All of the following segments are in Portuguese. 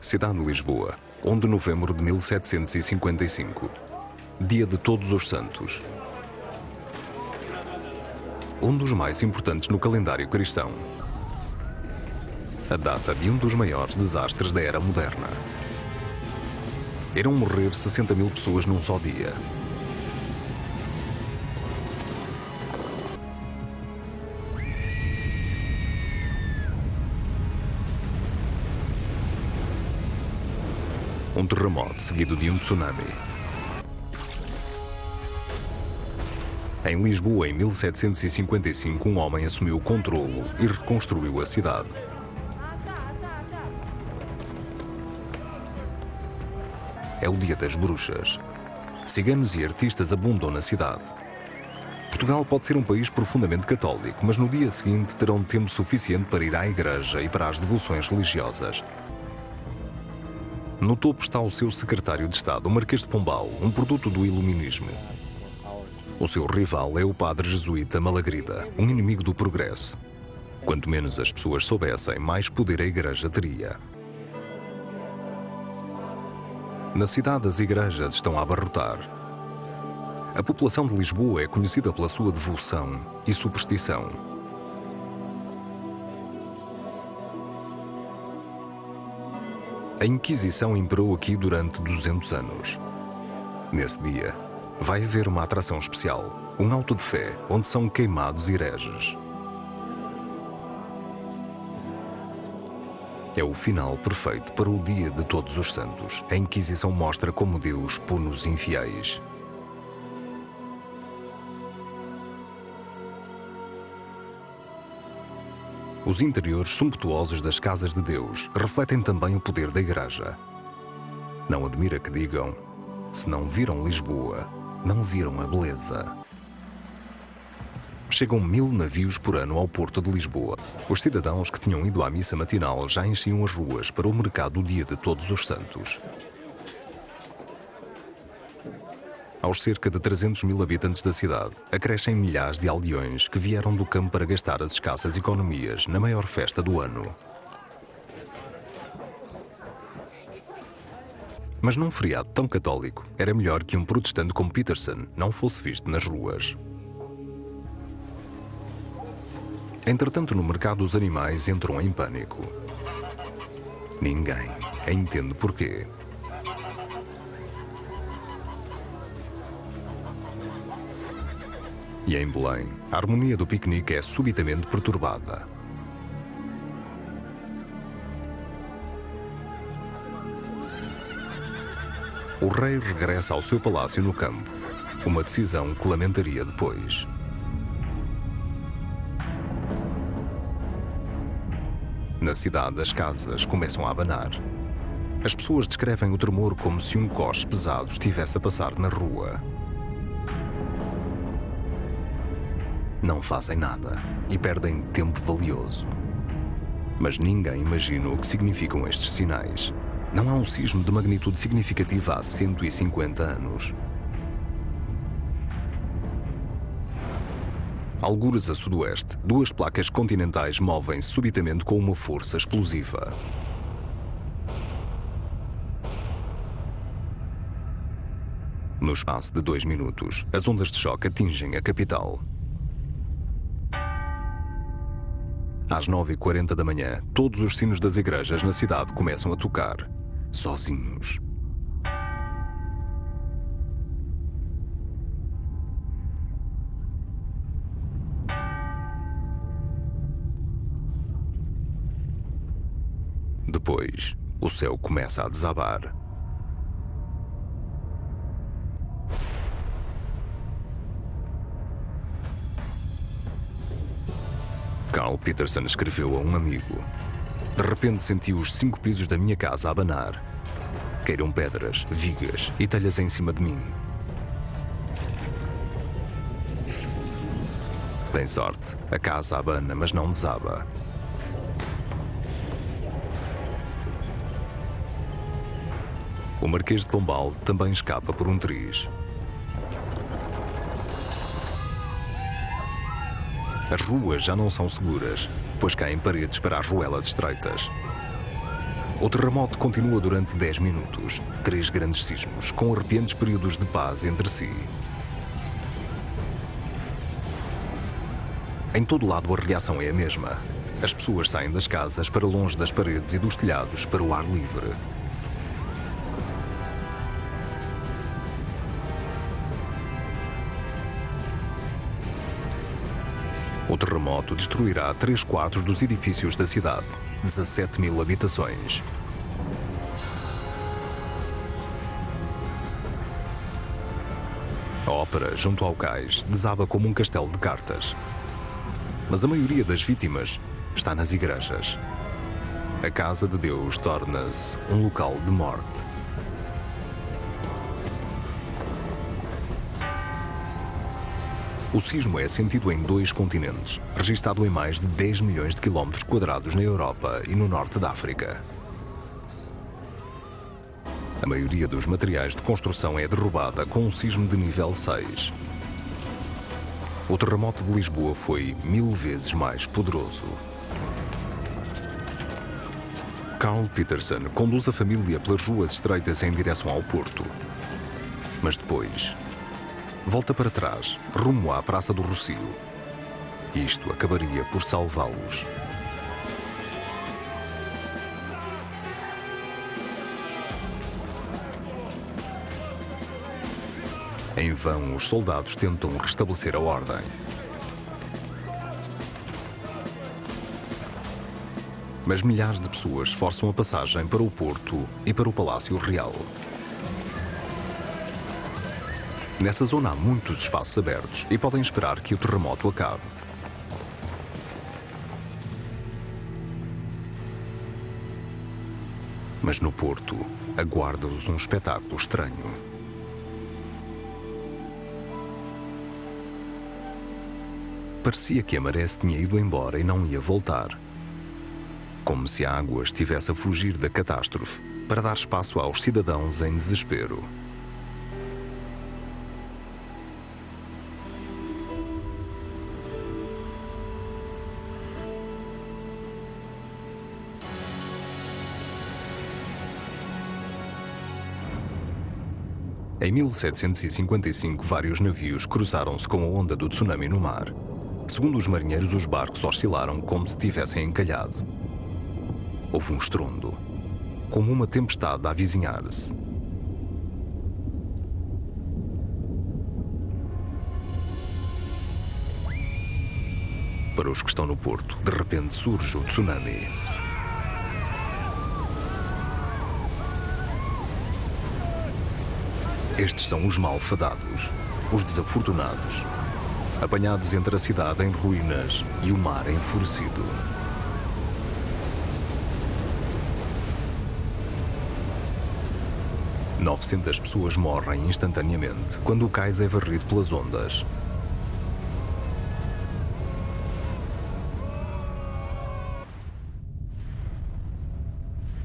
Cidade de Lisboa, 1 de novembro de 1755. Dia de Todos os Santos. Um dos mais importantes no calendário cristão. A data de um dos maiores desastres da era moderna. Irão morrer 60.000 pessoas num só dia. Um terremoto seguido de um tsunami. Em Lisboa, em 1755, um homem assumiu o controlo e reconstruiu a cidade. É o Dia das Bruxas. Ciganos e artistas abundam na cidade. Portugal pode ser um país profundamente católico, mas no dia seguinte terão tempo suficiente para ir à igreja e para as devoções religiosas. No topo está o seu secretário de Estado, o Marquês de Pombal, um produto do iluminismo. O seu rival é o padre jesuíta Malagrida, um inimigo do progresso. Quanto menos as pessoas soubessem, mais poder a igreja teria. Na cidade, as igrejas estão a abarrotar. A população de Lisboa é conhecida pela sua devoção e superstição. A Inquisição imperou aqui durante 200 anos. Nesse dia, vai haver uma atração especial, um auto de fé, onde são queimados hereges. É o final perfeito para o Dia de Todos os Santos. A Inquisição mostra como Deus pune os infiéis. Os interiores sumptuosos das casas de Deus refletem também o poder da igreja. Não admira que digam, se não viram Lisboa, não viram a beleza. Chegam 1000 navios por ano ao porto de Lisboa. Os cidadãos que tinham ido à missa matinal já enchiam as ruas para o mercado do Dia de Todos os Santos. Aos cerca de 300.000 habitantes da cidade, acrescem milhares de aldeões que vieram do campo para gastar as escassas economias na maior festa do ano. Mas num feriado tão católico, era melhor que um protestante como Peterson não fosse visto nas ruas. Entretanto, no mercado, os animais entram em pânico. Ninguém entende porquê. E em Belém, a harmonia do piquenique é subitamente perturbada. O rei regressa ao seu palácio no campo, uma decisão que lamentaria depois. Na cidade, as casas começam a abanar. As pessoas descrevem o tremor como se um coche pesado estivesse a passar na rua. Não fazem nada e perdem tempo valioso. Mas ninguém imagina o que significam estes sinais. Não há um sismo de magnitude significativa há 150 anos. Algures a sudoeste, duas placas continentais movem-se subitamente com uma força explosiva. No espaço de 2 minutos, as ondas de choque atingem a capital. Às 9h40 da manhã, todos os sinos das igrejas na cidade começam a tocar, sozinhos. Depois, o céu começa a desabar. Carl Peterson escreveu a um amigo: de repente senti os 5 pisos da minha casa a abanar. Caíram pedras, vigas e telhas em cima de mim. Tem sorte, a casa abana, mas não desaba. O Marquês de Pombal também escapa por um triz. As ruas já não são seguras, pois caem paredes para as ruelas estreitas. O terremoto continua durante 10 minutos, 3 grandes sismos, com arrepiantes períodos de paz entre si. Em todo lado a reação é a mesma. As pessoas saem das casas para longe das paredes e dos telhados para o ar livre. O terremoto destruirá 3/4 dos edifícios da cidade, 17.000 habitações. A ópera, junto ao cais, desaba como um castelo de cartas. Mas a maioria das vítimas está nas igrejas. A casa de Deus torna-se um local de morte. O sismo é sentido em 2 continentes, registado em mais de 10 milhões de quilómetros quadrados na Europa e no norte da África. A maioria dos materiais de construção é derrubada com um sismo de nível 6. O terremoto de Lisboa foi 1000 vezes mais poderoso. Carl Peterson conduz a família pelas ruas estreitas em direção ao porto. Mas depois volta para trás, rumo à Praça do Rossio. Isto acabaria por salvá-los. Em vão, os soldados tentam restabelecer a ordem. Mas milhares de pessoas forçam a passagem para o porto e para o Palácio Real. Nessa zona há muitos espaços abertos e podem esperar que o terremoto acabe. Mas no porto, aguarda-os um espetáculo estranho. Parecia que a maré se tinha ido embora e não ia voltar. Como se a água estivesse a fugir da catástrofe para dar espaço aos cidadãos em desespero. Em 1755, vários navios cruzaram-se com a onda do tsunami no mar. Segundo os marinheiros, os barcos oscilaram como se tivessem encalhado. Houve um estrondo, como uma tempestade a avizinhar-se. Para os que estão no porto, de repente surge o tsunami. Estes são os malfadados, os desafortunados, apanhados entre a cidade em ruínas e o mar enfurecido. Novecentas pessoas morrem instantaneamente quando o cais é varrido pelas ondas.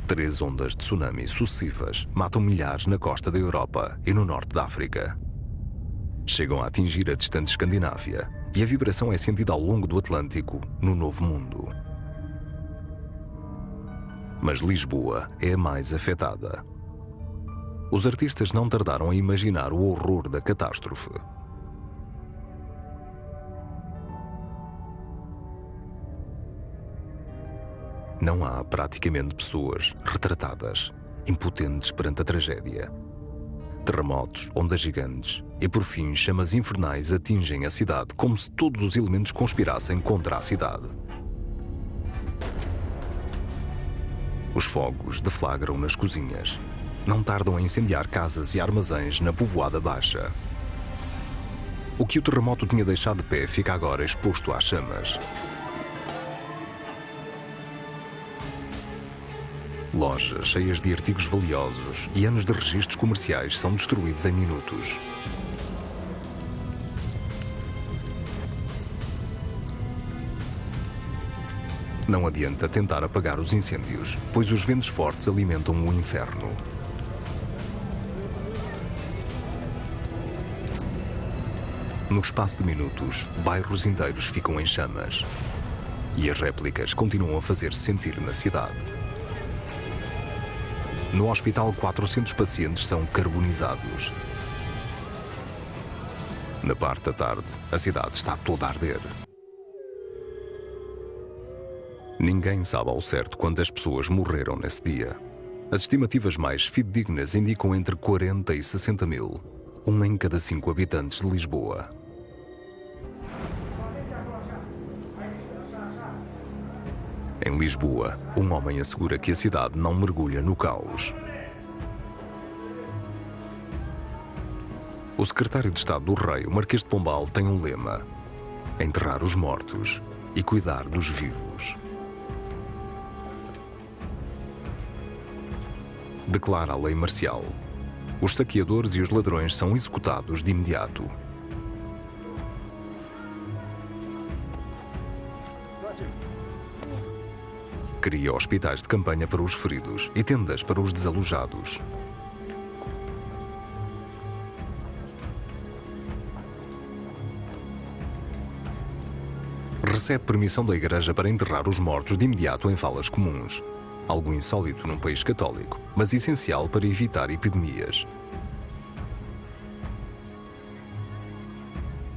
Três ondas de tsunami sucessivas matam milhares na costa da Europa e no norte da África. Chegam a atingir a distante Escandinávia e a vibração é sentida ao longo do Atlântico, no Novo Mundo. Mas Lisboa é a mais afetada. Os artistas não tardaram a imaginar o horror da catástrofe. Não há praticamente pessoas retratadas, impotentes perante a tragédia. Terremotos, ondas gigantes e, por fim, chamas infernais atingem a cidade como se todos os elementos conspirassem contra a cidade. Os fogos deflagram nas cozinhas. Não tardam a incendiar casas e armazéns na povoada baixa. O que o terremoto tinha deixado de pé fica agora exposto às chamas. Lojas cheias de artigos valiosos e anos de registros comerciais são destruídos em minutos. Não adianta tentar apagar os incêndios, pois os ventos fortes alimentam o inferno. No espaço de minutos, bairros inteiros ficam em chamas. E as réplicas continuam a fazer-se sentir na cidade. No hospital, 400 pacientes são carbonizados. Na parte da tarde, a cidade está toda a arder. Ninguém sabe ao certo quantas pessoas morreram nesse dia. As estimativas mais fidedignas indicam entre 40 e 60 mil, 1 em cada 5 habitantes de Lisboa. Em Lisboa, um homem assegura que a cidade não mergulha no caos. O secretário de Estado do Rei, o Marquês de Pombal, tem um lema: enterrar os mortos e cuidar dos vivos. Declara a lei marcial. Os saqueadores e os ladrões são executados de imediato. Cria hospitais de campanha para os feridos e tendas para os desalojados. Recebe permissão da Igreja para enterrar os mortos de imediato em valas comuns. Algo insólito num país católico, mas essencial para evitar epidemias.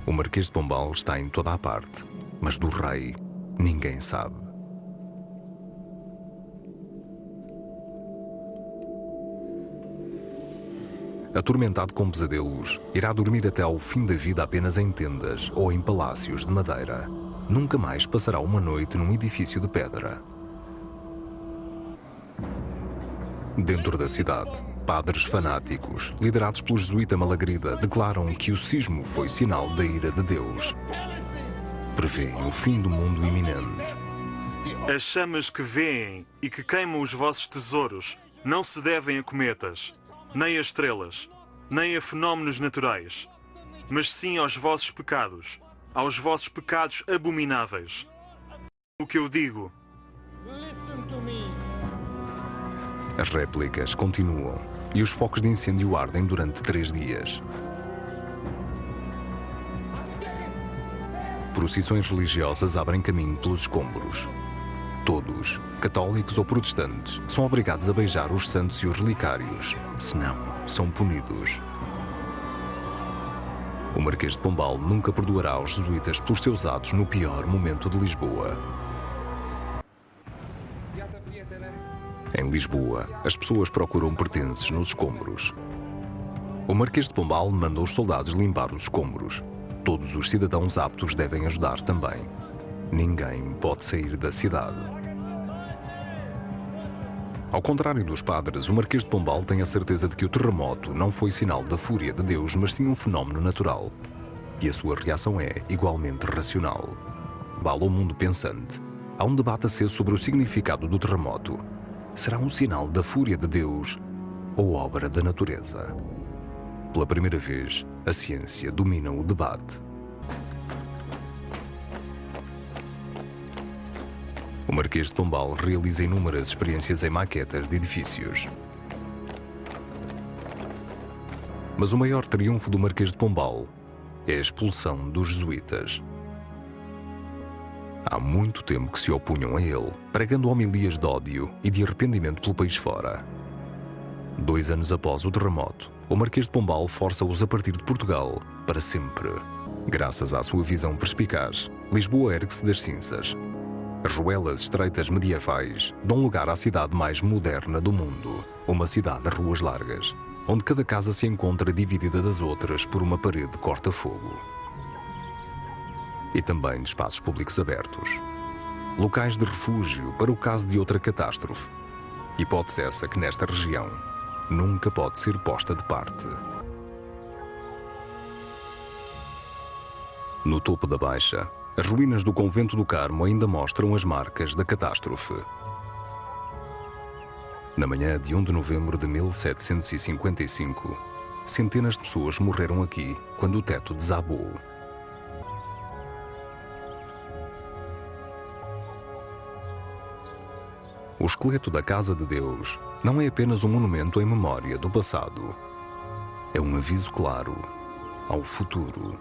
O Marquês de Pombal está em toda a parte, mas do rei ninguém sabe. Atormentado com pesadelos, irá dormir até ao fim da vida apenas em tendas ou em palácios de madeira. Nunca mais passará uma noite num edifício de pedra. Dentro da cidade, padres fanáticos, liderados pelo jesuíta Malagrida, declaram que o sismo foi sinal da ira de Deus. Prevêem o fim do mundo iminente. As chamas que vêem e que queimam os vossos tesouros não se devem a cometas, nem a estrelas, nem a fenómenos naturais, mas sim aos vossos pecados abomináveis. O que eu digo. As réplicas continuam e os focos de incêndio ardem durante 3 dias. Procissões religiosas abrem caminho pelos escombros. Todos, católicos ou protestantes, são obrigados a beijar os santos e os relicários, senão são punidos. O Marquês de Pombal nunca perdoará aos jesuítas pelos seus atos no pior momento de Lisboa. Em Lisboa, as pessoas procuram pertences nos escombros. O Marquês de Pombal manda os soldados limpar os escombros. Todos os cidadãos aptos devem ajudar também. Ninguém pode sair da cidade. Ao contrário dos padres, o Marquês de Pombal tem a certeza de que o terremoto não foi sinal da fúria de Deus, mas sim um fenómeno natural. E a sua reação é igualmente racional. Vale ao mundo pensante. Há um debate aceso sobre o significado do terremoto. Será um sinal da fúria de Deus ou obra da natureza? Pela primeira vez, a ciência domina o debate. O Marquês de Pombal realiza inúmeras experiências em maquetas de edifícios. Mas o maior triunfo do Marquês de Pombal é a expulsão dos jesuítas. Há muito tempo que se opunham a ele, pregando homilias de ódio e de arrependimento pelo país fora. 2 anos após o terremoto, o Marquês de Pombal força-os a partir de Portugal para sempre. Graças à sua visão perspicaz, Lisboa ergue-se das cinzas. As ruelas estreitas medievais dão lugar à cidade mais moderna do mundo, uma cidade de ruas largas, onde cada casa se encontra dividida das outras por uma parede corta-fogo. E também de espaços públicos abertos. Locais de refúgio para o caso de outra catástrofe. Hipótese essa que nesta região nunca pode ser posta de parte. No topo da Baixa, as ruínas do Convento do Carmo ainda mostram as marcas da catástrofe. Na manhã de 1 de novembro de 1755, centenas de pessoas morreram aqui quando o teto desabou. O esqueleto da Casa de Deus não é apenas um monumento em memória do passado. É um aviso claro ao futuro.